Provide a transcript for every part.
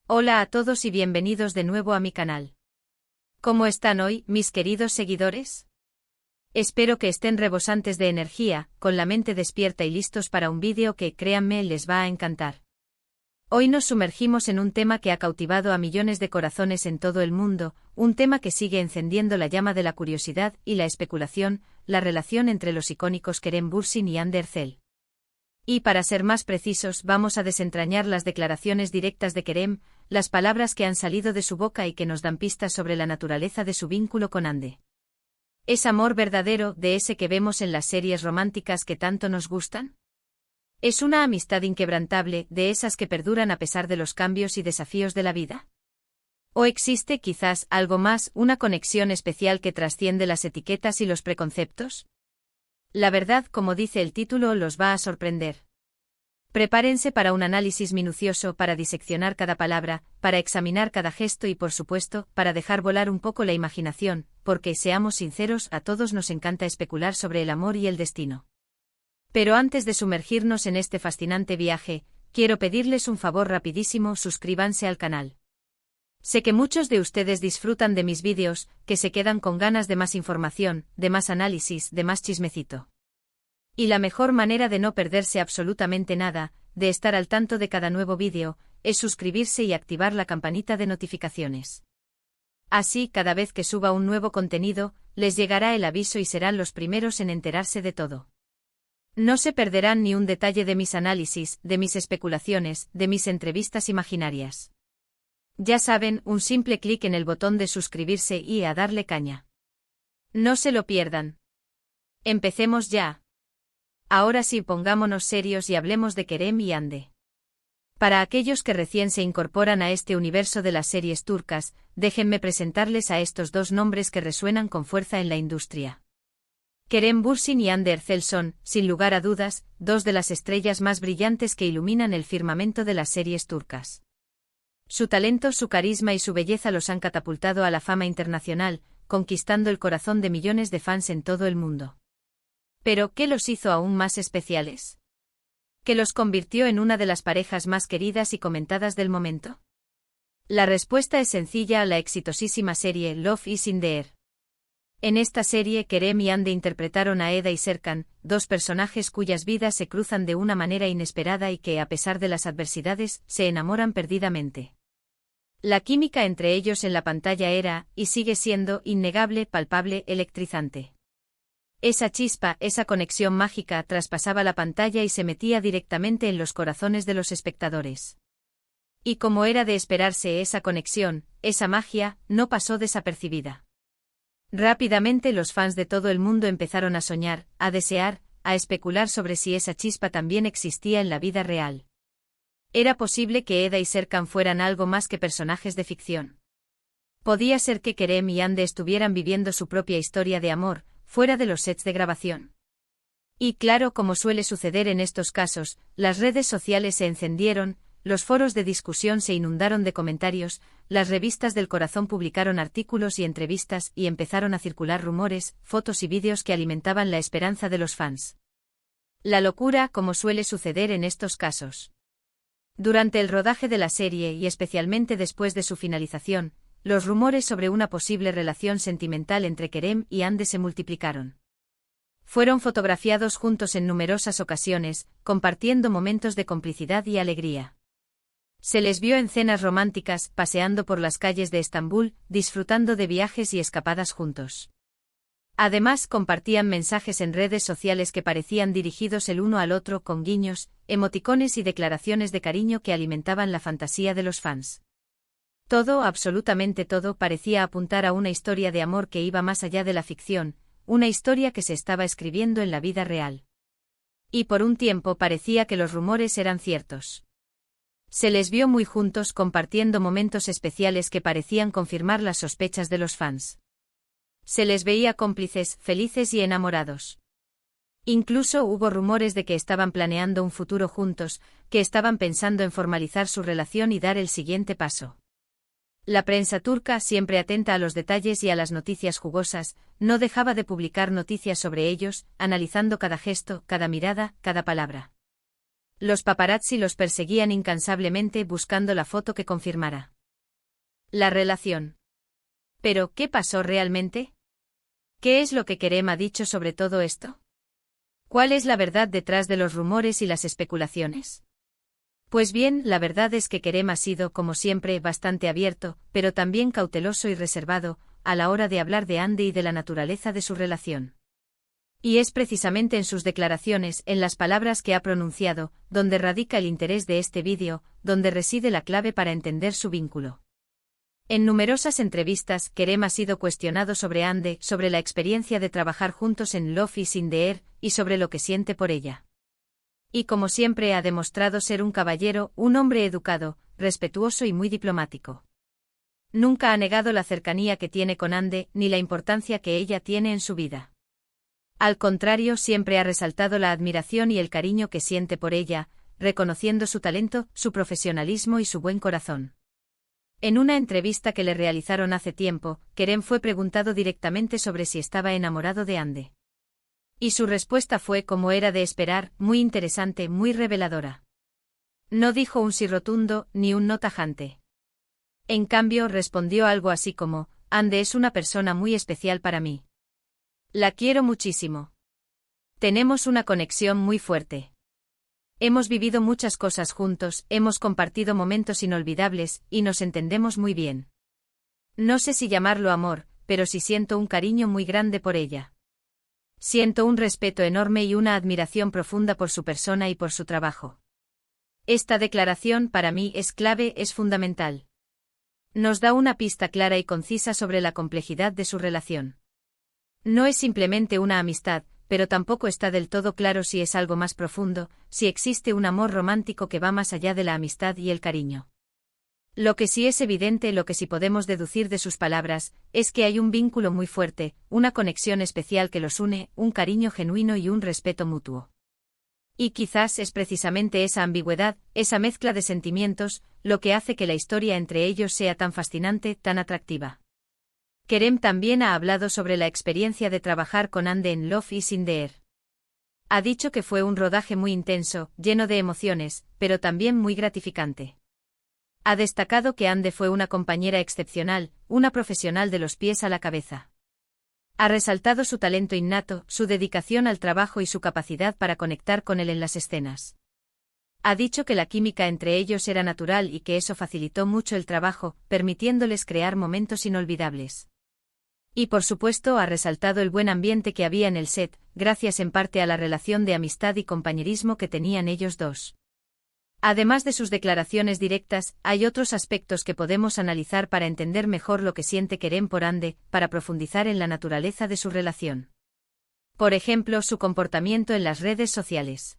Hola a todos y bienvenidos de nuevo a mi canal. ¿Cómo están hoy, mis queridos seguidores? Espero que estén rebosantes de energía, con la mente despierta y listos para un vídeo que, créanme, les va a encantar. Hoy nos sumergimos en un tema que ha cautivado a millones de corazones en todo el mundo, un tema que sigue encendiendo la llama de la curiosidad y la especulación, la relación entre los icónicos Kerem Bürsin y Hande Erçel. Y para ser más precisos, vamos a desentrañar las declaraciones directas de Kerem, las palabras que han salido de su boca y que nos dan pistas sobre la naturaleza de su vínculo con Hande. ¿Es amor verdadero, de ese que vemos en las series románticas que tanto nos gustan? ¿Es una amistad inquebrantable, de esas que perduran a pesar de los cambios y desafíos de la vida? ¿O existe quizás algo más, una conexión especial que trasciende las etiquetas y los preconceptos? La verdad, como dice el título, los va a sorprender. Prepárense para un análisis minucioso, para diseccionar cada palabra, para examinar cada gesto y, por supuesto, para dejar volar un poco la imaginación, porque, seamos sinceros, a todos nos encanta especular sobre el amor y el destino. Pero antes de sumergirnos en este fascinante viaje, quiero pedirles un favor rapidísimo: suscríbanse al canal. Sé que muchos de ustedes disfrutan de mis vídeos, que se quedan con ganas de más información, de más análisis, de más chismecito. Y la mejor manera de no perderse absolutamente nada, de estar al tanto de cada nuevo vídeo, es suscribirse y activar la campanita de notificaciones. Así, cada vez que suba un nuevo contenido, les llegará el aviso y serán los primeros en enterarse de todo. No se perderán ni un detalle de mis análisis, de mis especulaciones, de mis entrevistas imaginarias. Ya saben, un simple clic en el botón de suscribirse y a darle caña. No se lo pierdan. Empecemos ya. Ahora sí, pongámonos serios y hablemos de Kerem y Hande. Para aquellos que recién se incorporan a este universo de las series turcas, déjenme presentarles a estos dos nombres que resuenan con fuerza en la industria. Kerem Bürsin y Hande Erçel son, sin lugar a dudas, dos de las estrellas más brillantes que iluminan el firmamento de las series turcas. Su talento, su carisma y su belleza los han catapultado a la fama internacional, conquistando el corazón de millones de fans en todo el mundo. ¿Pero qué los hizo aún más especiales? ¿Qué los convirtió en una de las parejas más queridas y comentadas del momento? La respuesta es sencilla: la exitosísima serie Love is in the Air. En esta serie, Kerem y Hande interpretaron a Eda y Serkan, dos personajes cuyas vidas se cruzan de una manera inesperada y que, a pesar de las adversidades, se enamoran perdidamente. La química entre ellos en la pantalla era, y sigue siendo, innegable, palpable, electrizante. Esa chispa, esa conexión mágica, traspasaba la pantalla y se metía directamente en los corazones de los espectadores. Y como era de esperarse, esa conexión, esa magia, no pasó desapercibida. Rápidamente los fans de todo el mundo empezaron a soñar, a desear, a especular sobre si esa chispa también existía en la vida real. ¿Era posible que Eda y Serkan fueran algo más que personajes de ficción? ¿Podía ser que Kerem y Hande estuvieran viviendo su propia historia de amor, fuera de los sets de grabación? Y claro, como suele suceder en estos casos, las redes sociales se encendieron, los foros de discusión se inundaron de comentarios, las revistas del corazón publicaron artículos y entrevistas y empezaron a circular rumores, fotos y vídeos que alimentaban la esperanza de los fans. La locura, como suele suceder en estos casos. Durante el rodaje de la serie y especialmente después de su finalización, los rumores sobre una posible relación sentimental entre Kerem y Hande se multiplicaron. Fueron fotografiados juntos en numerosas ocasiones, compartiendo momentos de complicidad y alegría. Se les vio en cenas románticas, paseando por las calles de Estambul, disfrutando de viajes y escapadas juntos. Además, compartían mensajes en redes sociales que parecían dirigidos el uno al otro, con guiños, emoticones y declaraciones de cariño que alimentaban la fantasía de los fans. Todo, absolutamente todo, parecía apuntar a una historia de amor que iba más allá de la ficción, una historia que se estaba escribiendo en la vida real. Y por un tiempo parecía que los rumores eran ciertos. Se les vio muy juntos, compartiendo momentos especiales que parecían confirmar las sospechas de los fans. Se les veía cómplices, felices y enamorados. Incluso hubo rumores de que estaban planeando un futuro juntos, que estaban pensando en formalizar su relación y dar el siguiente paso. La prensa turca, siempre atenta a los detalles y a las noticias jugosas, no dejaba de publicar noticias sobre ellos, analizando cada gesto, cada mirada, cada palabra. Los paparazzi los perseguían incansablemente buscando la foto que confirmara la relación. Pero, ¿qué pasó realmente? ¿Qué es lo que Kerem ha dicho sobre todo esto? ¿Cuál es la verdad detrás de los rumores y las especulaciones? Pues bien, la verdad es que Kerem ha sido, como siempre, bastante abierto, pero también cauteloso y reservado, a la hora de hablar de Hande y de la naturaleza de su relación. Y es precisamente en sus declaraciones, en las palabras que ha pronunciado, donde radica el interés de este vídeo, donde reside la clave para entender su vínculo. En numerosas entrevistas, Kerem ha sido cuestionado sobre Hande, sobre la experiencia de trabajar juntos en Love is in the Air, y sobre lo que siente por ella. Y como siempre ha demostrado ser un caballero, un hombre educado, respetuoso y muy diplomático. Nunca ha negado la cercanía que tiene con Hande, ni la importancia que ella tiene en su vida. Al contrario, siempre ha resaltado la admiración y el cariño que siente por ella, reconociendo su talento, su profesionalismo y su buen corazón. En una entrevista que le realizaron hace tiempo, Kerem fue preguntado directamente sobre si estaba enamorado de Hande. Y su respuesta fue, como era de esperar, muy interesante, muy reveladora. No dijo un sí rotundo, ni un no tajante. En cambio, respondió algo así como: Hande es una persona muy especial para mí. La quiero muchísimo. Tenemos una conexión muy fuerte. Hemos vivido muchas cosas juntos, hemos compartido momentos inolvidables, y nos entendemos muy bien. No sé si llamarlo amor, pero sí siento un cariño muy grande por ella. Siento un respeto enorme y una admiración profunda por su persona y por su trabajo. Esta declaración para mí es clave, es fundamental. Nos da una pista clara y concisa sobre la complejidad de su relación. No es simplemente una amistad, pero tampoco está del todo claro si es algo más profundo, si existe un amor romántico que va más allá de la amistad y el cariño. Lo que sí es evidente, lo que sí podemos deducir de sus palabras, es que hay un vínculo muy fuerte, una conexión especial que los une, un cariño genuino y un respeto mutuo. Y quizás es precisamente esa ambigüedad, esa mezcla de sentimientos, lo que hace que la historia entre ellos sea tan fascinante, tan atractiva. Kerem también ha hablado sobre la experiencia de trabajar con Hande en Love is in the Air. Ha dicho que fue un rodaje muy intenso, lleno de emociones, pero también muy gratificante. Ha destacado que Hande fue una compañera excepcional, una profesional de los pies a la cabeza. Ha resaltado su talento innato, su dedicación al trabajo y su capacidad para conectar con él en las escenas. Ha dicho que la química entre ellos era natural y que eso facilitó mucho el trabajo, permitiéndoles crear momentos inolvidables. Y por supuesto ha resaltado el buen ambiente que había en el set, gracias en parte a la relación de amistad y compañerismo que tenían ellos dos. Además de sus declaraciones directas, hay otros aspectos que podemos analizar para entender mejor lo que siente Kerem por Hande, para profundizar en la naturaleza de su relación. Por ejemplo, su comportamiento en las redes sociales.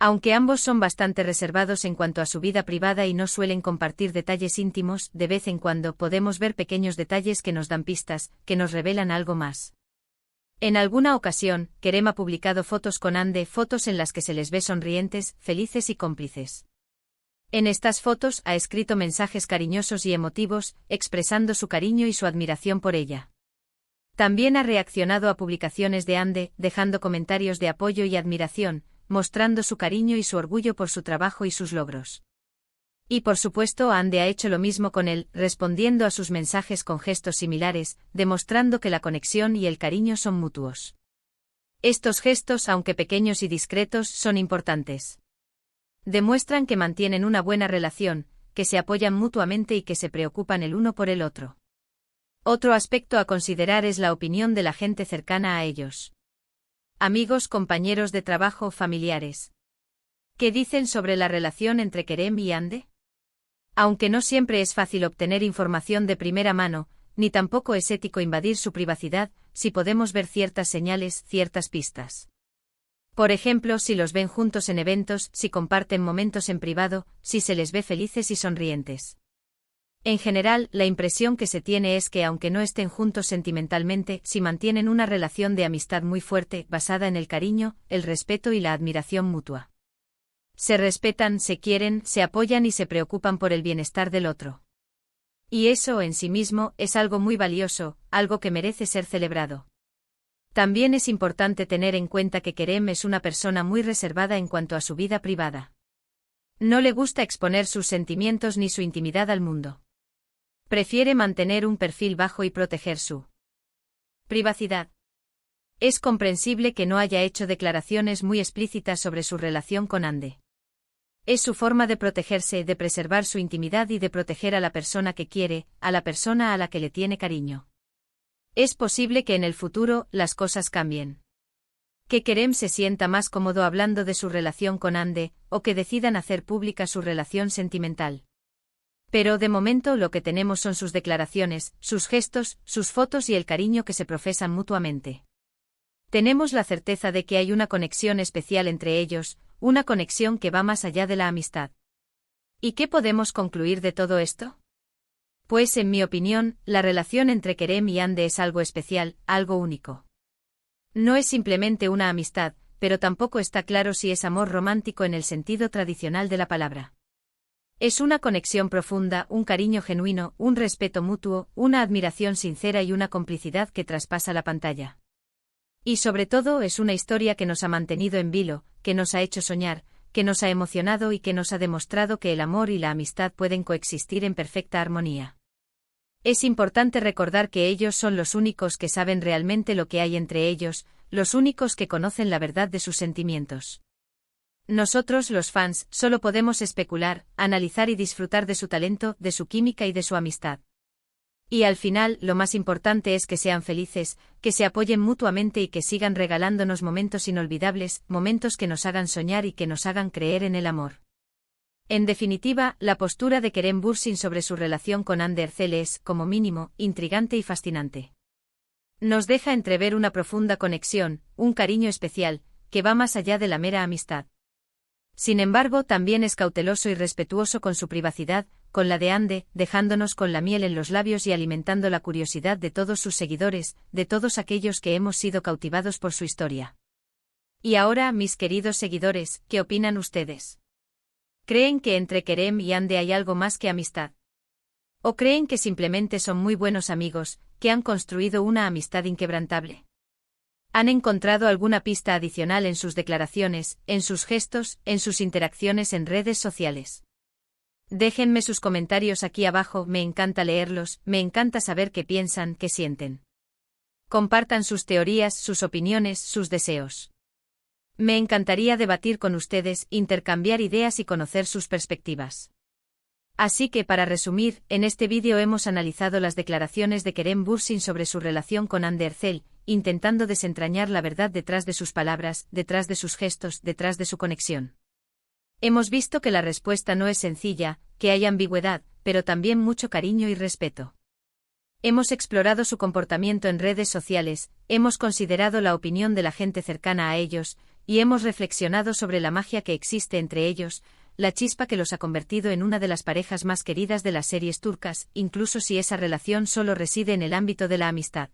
Aunque ambos son bastante reservados en cuanto a su vida privada y no suelen compartir detalles íntimos, de vez en cuando podemos ver pequeños detalles que nos dan pistas, que nos revelan algo más. En alguna ocasión, Kerem ha publicado fotos con Hande, fotos en las que se les ve sonrientes, felices y cómplices. En estas fotos ha escrito mensajes cariñosos y emotivos, expresando su cariño y su admiración por ella. También ha reaccionado a publicaciones de Hande, dejando comentarios de apoyo y admiración, mostrando su cariño y su orgullo por su trabajo y sus logros. Y por supuesto Hande ha hecho lo mismo con él, respondiendo a sus mensajes con gestos similares, demostrando que la conexión y el cariño son mutuos. Estos gestos, aunque pequeños y discretos, son importantes. Demuestran que mantienen una buena relación, que se apoyan mutuamente y que se preocupan el uno por el otro. Otro aspecto a considerar es la opinión de la gente cercana a ellos. Amigos, compañeros de trabajo, familiares. ¿Qué dicen sobre la relación entre Kerem y Hande? Aunque no siempre es fácil obtener información de primera mano, ni tampoco es ético invadir su privacidad, sí podemos ver ciertas señales, ciertas pistas. Por ejemplo, si los ven juntos en eventos, si comparten momentos en privado, si se les ve felices y sonrientes. En general, la impresión que se tiene es que aunque no estén juntos sentimentalmente, sí mantienen una relación de amistad muy fuerte, basada en el cariño, el respeto y la admiración mutua. Se respetan, se quieren, se apoyan y se preocupan por el bienestar del otro. Y eso en sí mismo es algo muy valioso, algo que merece ser celebrado. También es importante tener en cuenta que Kerem es una persona muy reservada en cuanto a su vida privada. No le gusta exponer sus sentimientos ni su intimidad al mundo. Prefiere mantener un perfil bajo y proteger su privacidad. Es comprensible que no haya hecho declaraciones muy explícitas sobre su relación con Hande. Es su forma de protegerse, de preservar su intimidad y de proteger a la persona que quiere, a la persona a la que le tiene cariño. Es posible que en el futuro las cosas cambien. Que Kerem se sienta más cómodo hablando de su relación con Hande, o que decidan hacer pública su relación sentimental. Pero de momento lo que tenemos son sus declaraciones, sus gestos, sus fotos y el cariño que se profesan mutuamente. Tenemos la certeza de que hay una conexión especial entre ellos, una conexión que va más allá de la amistad. ¿Y qué podemos concluir de todo esto? Pues en mi opinión, la relación entre Kerem y Hande es algo especial, algo único. No es simplemente una amistad, pero tampoco está claro si es amor romántico en el sentido tradicional de la palabra. Es una conexión profunda, un cariño genuino, un respeto mutuo, una admiración sincera y una complicidad que traspasa la pantalla. Y sobre todo es una historia que nos ha mantenido en vilo, que nos ha hecho soñar, que nos ha emocionado y que nos ha demostrado que el amor y la amistad pueden coexistir en perfecta armonía. Es importante recordar que ellos son los únicos que saben realmente lo que hay entre ellos, los únicos que conocen la verdad de sus sentimientos. Nosotros, los fans, solo podemos especular, analizar y disfrutar de su talento, de su química y de su amistad. Y al final, lo más importante es que sean felices, que se apoyen mutuamente y que sigan regalándonos momentos inolvidables, momentos que nos hagan soñar y que nos hagan creer en el amor. En definitiva, la postura de Kerem Bürsin sobre su relación con Hande Erçel es, como mínimo, intrigante y fascinante. Nos deja entrever una profunda conexión, un cariño especial, que va más allá de la mera amistad. Sin embargo, también es cauteloso y respetuoso con su privacidad, con la de Hande, dejándonos con la miel en los labios y alimentando la curiosidad de todos sus seguidores, de todos aquellos que hemos sido cautivados por su historia. Y ahora, mis queridos seguidores, ¿qué opinan ustedes? ¿Creen que entre Kerem y Hande hay algo más que amistad? ¿O creen que simplemente son muy buenos amigos, que han construido una amistad inquebrantable? ¿Han encontrado alguna pista adicional en sus declaraciones, en sus gestos, en sus interacciones en redes sociales? Déjenme sus comentarios aquí abajo, me encanta leerlos, me encanta saber qué piensan, qué sienten. Compartan sus teorías, sus opiniones, sus deseos. Me encantaría debatir con ustedes, intercambiar ideas y conocer sus perspectivas. Así que para resumir, en este vídeo hemos analizado las declaraciones de Kerem Bürsin sobre su relación con Hande Erçel, intentando desentrañar la verdad detrás de sus palabras, detrás de sus gestos, detrás de su conexión. Hemos visto que la respuesta no es sencilla, que hay ambigüedad, pero también mucho cariño y respeto. Hemos explorado su comportamiento en redes sociales, hemos considerado la opinión de la gente cercana a ellos, y hemos reflexionado sobre la magia que existe entre ellos, la chispa que los ha convertido en una de las parejas más queridas de las series turcas, incluso si esa relación solo reside en el ámbito de la amistad.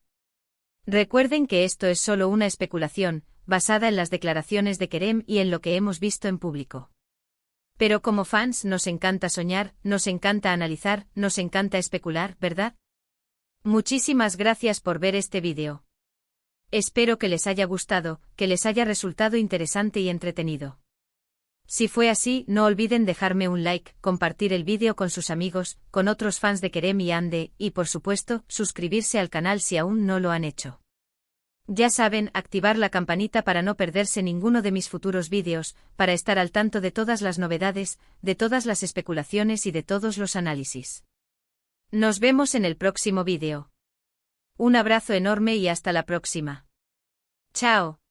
Recuerden que esto es solo una especulación, basada en las declaraciones de Kerem y en lo que hemos visto en público. Pero como fans nos encanta soñar, nos encanta analizar, nos encanta especular, ¿verdad? Muchísimas gracias por ver este vídeo. Espero que les haya gustado, que les haya resultado interesante y entretenido. Si fue así, no olviden dejarme un like, compartir el vídeo con sus amigos, con otros fans de Kerem y Hande, y por supuesto, suscribirse al canal si aún no lo han hecho. Ya saben, activar la campanita para no perderse ninguno de mis futuros vídeos, para estar al tanto de todas las novedades, de todas las especulaciones y de todos los análisis. Nos vemos en el próximo vídeo. Un abrazo enorme y hasta la próxima. Chao.